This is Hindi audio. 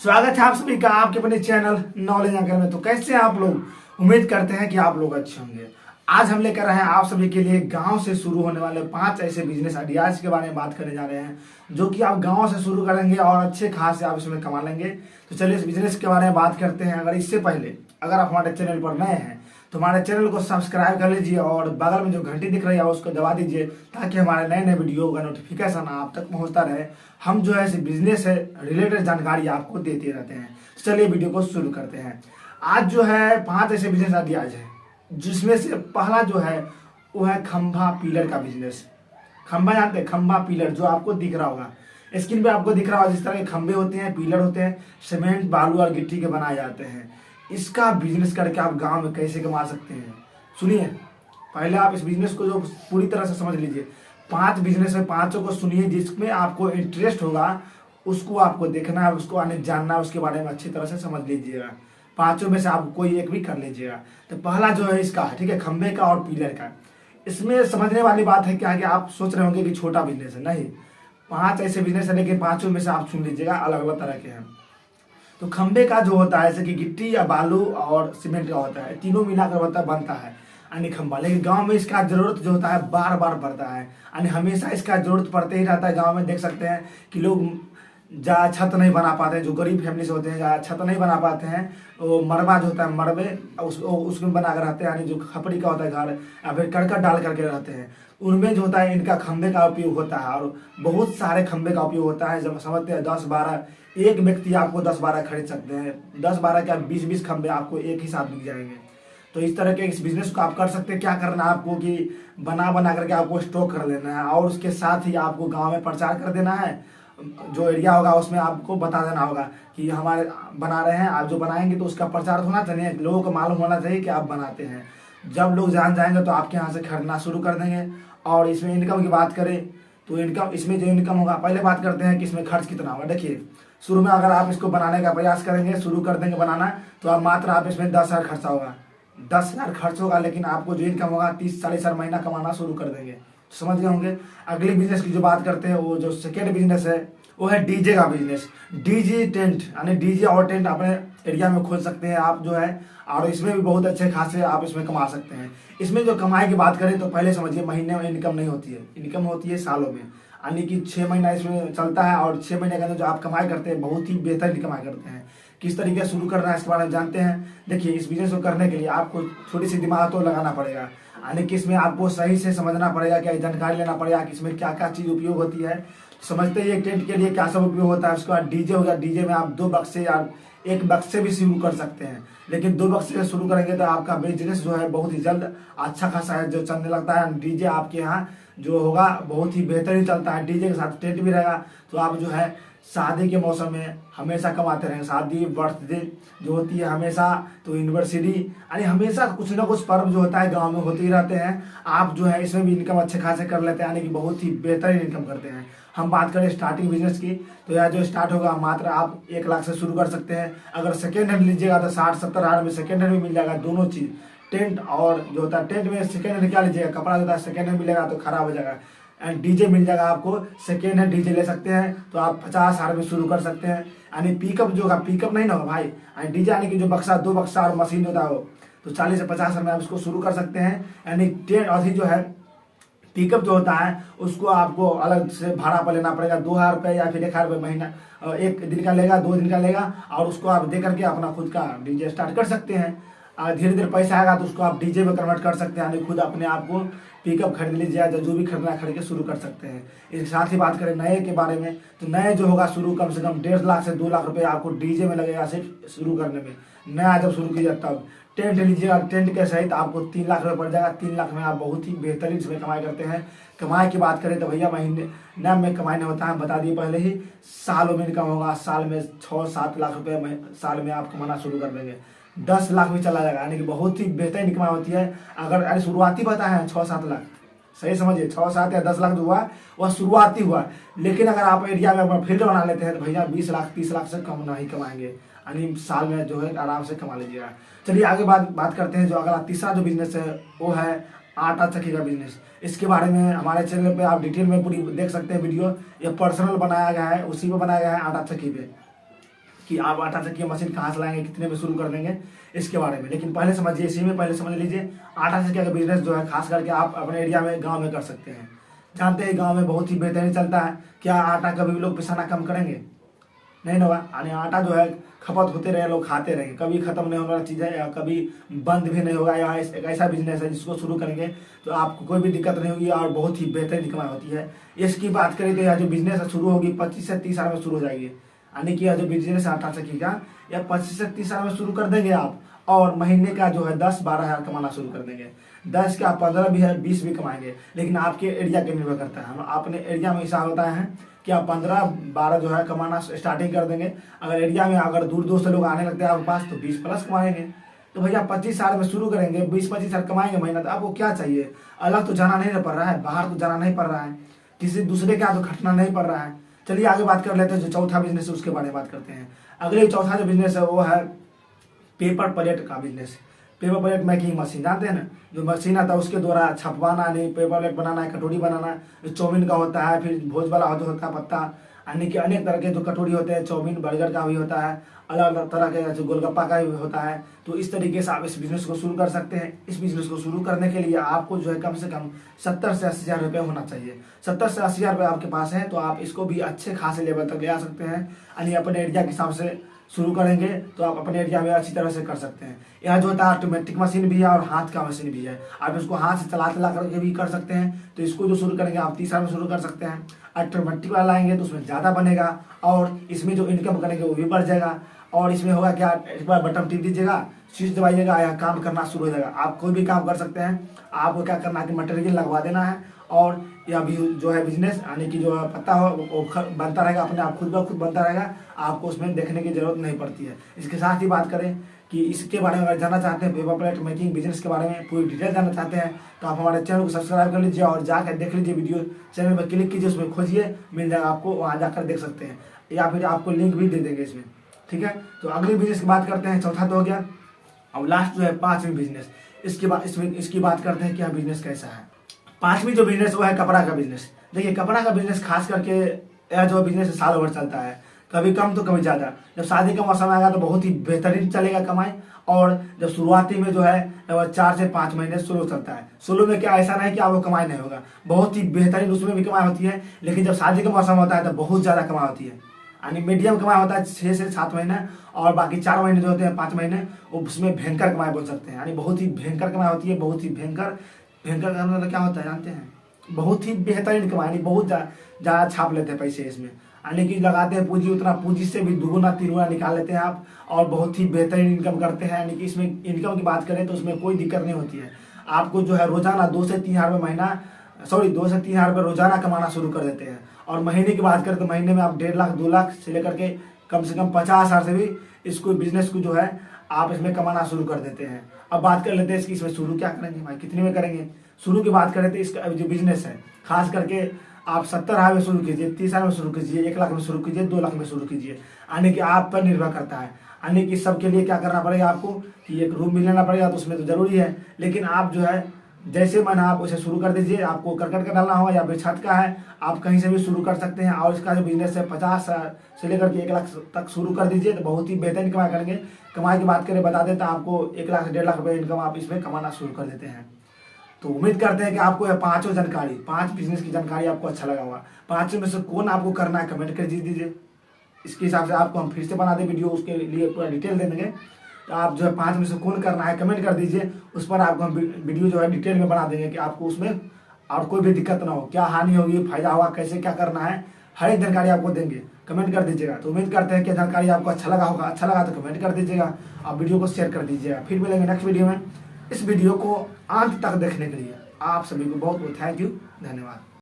स्वागत है आप सभी का आपके अपने चैनल नॉलेज अंकल में। तो कैसे हैं आप लोग? उम्मीद करते हैं कि आप लोग अच्छे होंगे। आज हम लेकर आए हैं आप सभी के लिए गांव से शुरू होने वाले 5 ऐसे बिजनेस आइडियाज के बारे में बात करने जा रहे हैं, जो कि आप गांव से शुरू करेंगे और अच्छे खासे आप इसमें कमा लेंगे। तो चलिए इस बिजनेस के बारे में बात करते हैं। अगर इससे पहले अगर आप हमारे चैनल पर नए हैं तो हमारे चैनल को सब्सक्राइब कर लीजिए और बगल में जो घंटी दिख रही है उसको दबा दीजिए, ताकि हमारे नए नए वीडियो का नोटिफिकेशन आप तक पहुंचता रहे। हम जो है बिजनेस से रिलेटेड जानकारी आपको देते रहते हैं। चलिए वीडियो को शुरू करते हैं। आज जो है 5 ऐसे बिजनेस आइडियाज हैं, जिसमें से पहला जो है वो है खंभा पिलर का बिजनेस। खंभा जानते हैं? खंभा पिलर जो आपको दिख रहा होगा स्क्रीन पे, आपको दिख रहा होगा जिस तरह के खंभे होते हैं, पिलर होते हैं, सीमेंट बालू और गिट्टी के बनाए जाते हैं। इसका बिजनेस करके आप गांव में कैसे कमा सकते हैं, सुनिए। पहले आप इस बिजनेस को जो पूरी तरह से समझ लीजिए। 5 बिजनेस है, 5 को सुनिए। जिसमें आपको इंटरेस्ट होगा उसको आपको देखना है, उसको आने जानना है, उसके बारे में अच्छी तरह से समझ लीजिएगा। 5 में से आप कोई एक भी कर लीजिएगा। तो पहला जो है इसका, ठीक है, खंभे का और पिलर का। इसमें समझने वाली बात है क्या है कि आप सोच रहे होंगे कि छोटा बिजनेस है। नहीं, 5 ऐसे बिजनेस है, लेकिन 5 में से आप सुन लीजिएगा, अलग अलग तरह के हैं। तो खंभे का जो होता है जैसे कि गिट्टी या बालू और सीमेंट का होता है, तीनों मिलाकर होता है, बनता है यानी खंभा। लेकिन गांव में इसका जरूरत जो होता है बार बार पड़ता है, यानी हमेशा इसका जरूरत पड़ते ही रहता है। गांव में देख सकते हैं कि लोग जहाँ छत नहीं बना पाते हैं, जो गरीब फैमिली से होते हैं, जहाँ छत नहीं बना पाते हैं, वो मरबा जो होता है, मरबे उसमें बना कर रहते हैं, यानी जो खपड़ी का होता है घर, या फिर करकट डाल करके रहते हैं। उनमें जो होता है इनका खंभे का उपयोग होता है, और बहुत सारे खंभे का उपयोग होता है। जब समझते हैं 10-12, एक व्यक्ति आपको 10-12 खरीद सकते हैं। 10-12 क्या 20-20 खंभे आपको एक ही साथ मिल जाएंगे। तो इस तरह के इस बिजनेस को आप कर सकते हैं। क्या करना है आपको कि बना बना करके आपको स्टॉक कर लेना है, और उसके साथ ही आपको गाँव में प्रचार कर देना है। जो एरिया होगा उसमें आपको बता देना होगा कि हमारे बना रहे हैं, आप जो बनाएंगे तो उसका प्रचार होना चाहिए, लोगों को मालूम होना चाहिए कि आप बनाते हैं। जब लोग जान जाएंगे तो आपके यहाँ से खरीदना शुरू कर देंगे। और इसमें इनकम की बात करें तो इनकम, इसमें जो इनकम होगा, पहले बात करते हैं कि इसमें खर्च कितना होगा। देखिए, शुरू में अगर आप इसको बनाने का प्रयास करेंगे, शुरू कर देंगे बनाना, तो आप मात्र आप इसमें 10,000 खर्चा होगा। 10,000 खर्च होगा, लेकिन आपको जो इनकम होगा 30-40 हज़ार महीना कमाना शुरू कर देंगे। समझ गए होंगे। अगले बिजनेस की जो बात करते हैं, वो जो सेकेंड बिजनेस है वो है डीजे का बिजनेस। डीजे टेंट, यानी डीजे और टेंट अपने एरिया में खोल सकते हैं आप जो है, और इसमें भी बहुत अच्छे खासे आप इसमें कमा सकते हैं। इसमें जो कमाई की बात करें तो पहले समझिए, महीने में इनकम नहीं होती है, इनकम होती है सालों में, यानी कि 6 महीना इसमें चलता है, और 6 महीने के अंदर जो आप कमाई करते हैं बहुत ही बेहतरीन कमाई करते हैं। किस तरीके से शुरू करना है इसके बारे में जानते हैं। देखिए, इस बिजनेस को करने के लिए आपको थोड़ी सी दिमाग तो लगाना पड़ेगा, यानी कि इसमें आपको सही से समझना पड़ेगा, क्या जानकारी लेना पड़ेगा कि इसमें क्या क्या चीज़ उपयोग होती है। समझते ही एक टेंट के लिए क्या सब उपयोग होता है। उसके बाद डीजे हो गया। डीजे में आप 2 बक्से या 1 बक्से भी शुरू कर सकते हैं, लेकिन 2 बक्से से शुरू करेंगे तो आपका बिजनेस जो है बहुत ही जल्द अच्छा खासा है जो चलने लगता है। डीजे आपके यहाँ जो होगा बहुत ही बेहतरीन चलता है। डीजे के साथ टेंट भी रहेगा, तो आप जो है शादी के मौसम में हमेशा कमाते रहेंगे। शादी, बर्थडे जो होती है हमेशा, तो यूनिवर्सिटी, यानी हमेशा कुछ ना कुछ पर्व जो होता है गांव में होते ही रहते हैं। आप जो है इसमें भी इनकम अच्छे खासे कर लेते हैं, यानी कि बहुत ही बेहतरीन इनकम करते हैं। हम बात करें स्टार्टिंग बिजनेस की, तो यह जो स्टार्ट होगा मात्र आप 1 लाख से शुरू कर सकते हैं। अगर सेकेंड हैंड लीजिएगा तो 60-70 हज़ार में सेकेंड हैंड भी मिल जाएगा। दोनों चीज़, टेंट और जो होता है, टेंट में सेकेंड हैंड क्या लीजिएगा, कपड़ा जो होता है सेकेंड हैंड मिलेगा तो खराब हो जाएगा। एंड डीजे मिल जाएगा आपको, सेकेंड हैंड डीजे ले सकते हैं, तो आप 50 हज़ार में शुरू कर सकते हैं। यानी पिकअप जो होगा, पिकअप नहीं ना होगा भाई, यानी डीजे यानी कि जो बक्सा, 2 बक्सा और मशीन होता है वो, तो 40 से 50 हज़ार में आप इसको शुरू कर सकते हैं। यानी टेंट और जो है पिकअप जो होता है उसको आपको अलग से भाड़ा पर लेना पड़ेगा। 2,000 रुपये या फिर 1,000 रुपये महीना, 1 दिन का लेगा, 2 दिन का लेगा, और उसको आप दे करके अपना खुद का डीजे स्टार्ट कर सकते हैं। धीरे धीरे पैसा आएगा तो उसको आप डीजे में कन्वर्ट कर सकते हैं, यानी खुद अपने आप को पिकअप खरीद लीजिए, जो भी खरीदना खरीद के शुरू कर सकते हैं। इसके साथ ही बात करें नए के बारे में, तो नए जो होगा शुरू कम से कम 1.5 लाख से 2 लाख रुपये आपको डीजे में लगेगा सिर्फ शुरू करने में। नया जब शुरू कीजिए तब टेंट लीजिएगा, टेंट के सहित आपको 3 लाख रुपये पड़ जाएगा। 3 लाख में आप बहुत ही बेहतरीन इसमें कमाई करते हैं। कमाई की बात करें तो भैया महीने न में कमाई नहीं होता है, बता दिए पहले ही। सालों में इनकम होगा, साल में 6-7 लाख रुपये साल में आप कमाना शुरू कर देंगे। 10 लाख भी चला जाएगा, यानी कि बहुत ही बेहतरीन कमाई होती है। अगर अरे शुरुआती बताए हैं 6-7 लाख, सही समझिए, 6-7 या 10 लाख जो हुआ वह शुरुआती हुआ। लेकिन अगर आप एरिया में अपना फील्ड बना लेते हैं तो भैया 20 लाख 30 लाख से कम नहीं कमाएंगे, यानी साल में जो है आराम से कमा लीजिएगा। चलिए आगे बात करते हैं। जो अगला तीसरा जो बिजनेस है वो है आटा चक्की का बिजनेस। इसके बारे में हमारे चैनल पे आप डिटेल में पूरी देख सकते हैं वीडियो। ये पर्सनल बनाया गया है, उसी पे बनाया गया है आटा चक्की पे। कि आप आटा चक्की मशीन कहाँ से लाएंगे, कितने में शुरू कर देंगे, इसके बारे में। लेकिन पहले समझिए, इसी में पहले समझ लीजिए आटा चक्की का बिजनेस जो है खास करके आप अपने एरिया में, गाँव में कर सकते हैं। जानते हैं गाँव में बहुत ही बेहतरीन चलता है। क्या आटा कभी भी लोग पिसाना कम करेंगे? नहीं होगा। यानी आटा जो है खपत होते रहे, लोग खाते रहेंगे, कभी खत्म नहीं होने वाला चीज़ है, या कभी बंद भी नहीं होगा। या एक ऐसा बिजनेस है जिसको शुरू करेंगे तो आपको कोई भी दिक्कत नहीं होगी और बहुत ही बेहतरीन कमाई होती है। इसकी बात करें तो यह जो बिजनेस शुरू होगी 25 से 30 साल में शुरू हो जाएगी। यानी कि यह जो बिजनेस आटा चक्की का, यह 25 से 30 साल में शुरू कर देंगे आप, और महीने का जो है 10-12 हज़ार कमाना शुरू कर देंगे। 10 का 15 भी है, 20 भी कमाएंगे। लेकिन आपके एरिया के निर्भर करता है। हम अपने एरिया में ऐसा होता है कि आप 15-12 जो है कमाना स्टार्टिंग कर देंगे। अगर एरिया में अगर दूर दूर से लोग आने लगते हैं आपके पास तो 20 प्लस कमाएंगे। तो भैया 25 साल में शुरू करेंगे, 20-25 साल कमाएंगे महीना, तो आपको क्या चाहिए? अलग तो जाना नहीं पड़ रहा है, बाहर तो जाना नहीं पड़ रहा है, किसी दूसरे के यहाँ तो खटना नहीं पड़ रहा है। चलिए आगे बात कर लेते हैं। जो चौथा बिजनेस है उसके बारे में बात करते हैं। अगले चौथा जो बिजनेस है वो है पेपर प्लेट का business. Paper plate making machine, जानते हैं ना, जो मशीन आता है उसके द्वारा छपवाना, नहीं पेपर प्लेट बनाना है, कटोरी बनाना, जो चाउमीन का होता है, फिर भोज वाला होता है पत्ता, यानी कि अनेक तरह के जो कटोरी होते हैं, चाउमीन बर्गर का भी होता है, अलग अलग तरह के जो गोलगप्पा का भी होता है। तो इस तरीके से आप इस बिजनेस को शुरू कर सकते हैं। इस बिजनेस को शुरू करने के लिए आपको जो है कम से कम 70 से 80 हज़ार रुपये होना चाहिए। 70 से 80 हज़ार रुपये आपके पास है तो आप इसको भी अच्छे खासे लेवल तक ले आ सकते हैं। यानी अपने एरिया के हिसाब से शुरू करेंगे तो आप अपने एरिया में अच्छी तरह से कर सकते हैं। यह जो होता है ऑटोमेटिक मशीन भी है और हाथ का मशीन भी है। आप इसको हाथ से चला करके भी कर सकते हैं। तो इसको जो शुरू करेंगे आप 30 साल में शुरू कर सकते हैं। ऑटोमेटिक वाला लाएंगे तो उसमें ज़्यादा बनेगा और इसमें जो इनकम करेंगे वो भी बढ़ जाएगा। और इसमें होगा क्या, एक बार बटन टिप दीजिएगा, स्विच दबाइएगा, या काम करना शुरू हो जाएगा। आप कोई भी काम कर सकते हैं। आपको क्या करना है कि मटेरियल लगवा देना है और या भी जो है बिजनेस, यानी कि जो पता हो वो बनता रहेगा, अपने आप खुद ब खुद बनता रहेगा। आपको उसमें देखने की जरूरत नहीं पड़ती है। इसके साथ ही बात करें कि इसके बारे में अगर जानना चाहते हैं, पेपर प्लेट मेकिंग बिजनेस के बारे में पूरी डिटेल जानना चाहते हैं, तो आप हमारे चैनल को सब्सक्राइब कर लीजिए और जाकर देख लीजिए वीडियो। चैनल पर क्लिक कीजिए, उसमें खोजिए, मिल जाएगा आपको, वहाँ जाकर देख सकते हैं, या फिर आपको लिंक भी दे देंगे इसमें। ठीक है, तो अगले बिजनेस की बात करते हैं। चौथा तो हो गया। अब लास्ट जो है 5वीं बिजनेस, इसकी बात करते हैं कि यह बिजनेस कैसा है। 5वीं जो बिजनेस वो है कपड़ा का बिजनेस। देखिए कपड़ा का बिजनेस खास करके यह जो बिजनेस साल भर चलता है, कभी कम तो कभी ज़्यादा। जब शादी का मौसम आएगा तो बहुत ही बेहतरीन चलेगा कमाई, और जब शुरुआती में जो है 4 से 5 महीने स्लो चलता है। शुरू में क्या ऐसा नहीं कि आपको कमाई नहीं होगा, बहुत ही बेहतरीन उसमें भी कमाई होती है। लेकिन जब शादी का मौसम होता है तो बहुत ज़्यादा कमाई होती है। यानी मीडियम कमाई होता है 6 से 7 महीने, और बाकी 4 महीने जो होते हैं 5 महीने, उसमें भयंकर कमाई बोल सकते हैं। यानी बहुत ही भयंकर कमाई होती है। बहुत ही भयंकर का मतलब क्या होता है जानते हैं? बहुत ही बेहतरीन कमाई, बहुत ज़्यादा छाप लेते हैं पैसे इसमें। यानी कि लगाते हैं पूंजी, उतना पूंजी से भी दुगुना तिगुना निकाल लेते हैं आप, और बहुत ही बेहतरीन इनकम करते हैं। यानी कि इसमें इनकम की बात करें तो उसमें कोई दिक्कत नहीं होती है। आपको जो है रोजाना 2 से 3 हज़ार रुपये महीना, 2 से 3 हज़ार रुपये रोजाना कमाना शुरू कर देते हैं। और महीने की बात करें तो महीने में आप 1.5 लाख 2 लाख से लेकर के कम से कम 50 हज़ार से भी इसको बिजनेस को जो है आप इसमें कमाना शुरू कर देते हैं। अब बात कर लेते हैं इसकी, इसमें शुरू क्या करेंगे भाई, कितने में करेंगे। शुरू की बात करें तो इसका जो बिजनेस है खास करके आप 70 हज़ार में शुरू कीजिए, 30 हज़ार में शुरू कीजिए, 1 लाख में शुरू कीजिए, 2 लाख में शुरू कीजिए। यानी कि आप पर निर्भर करता है। यानी कि सबके लिए क्या करना पड़ेगा आपको कि एक रूम भी लेना पड़ेगा, तो उसमें तो जरूरी है। लेकिन आप जो है जैसे मन आप उसे शुरू कर दीजिए। आपको करकट का डालना होगा या फिर छत का है, आप कहीं से भी शुरू कर सकते हैं। और इसका जो बिजनेस है 50 से लेकर के 1 लाख तक शुरू कर दीजिए, तो बहुत ही बेहतरीन कमाई करेंगे। कमाई की बात करें बता देता आपको, 1 लाख 1.5 लाख रुपये इनकम आप इसमें कमाना शुरू कर देते हैं। तो उम्मीद करते हैं कि आपको यह 5 जानकारी, 5 बिजनेस की जानकारी आपको अच्छा लगा होगा। 5 में से कौन आपको करना है कमेंट कर दीजिए। इसके हिसाब से आपको हम फिर से बना दें वीडियो, उसके लिए पूरा डिटेल दे देंगे। तो आप जो है 5 में से कौन करना है कमेंट कर दीजिए। उस पर आपको हम वीडियो जो है डिटेल में बना देंगे कि आपको उसमें और कोई भी दिक्कत ना हो, क्या हानि होगी, फायदा होगा, कैसे क्या करना है, हर एक जानकारी आपको देंगे। कमेंट कर दीजिएगा। तो उम्मीद करते हैं कि जानकारी आपको अच्छा लगा होगा। अच्छा लगा तो कमेंट कर दीजिएगा, आप वीडियो को शेयर कर दीजिएगा। फिर मिलेंगे नेक्स्ट वीडियो में। इस वीडियो को अंत तक देखने के लिए आप सभी को बहुत बहुत थैंक यू, धन्यवाद।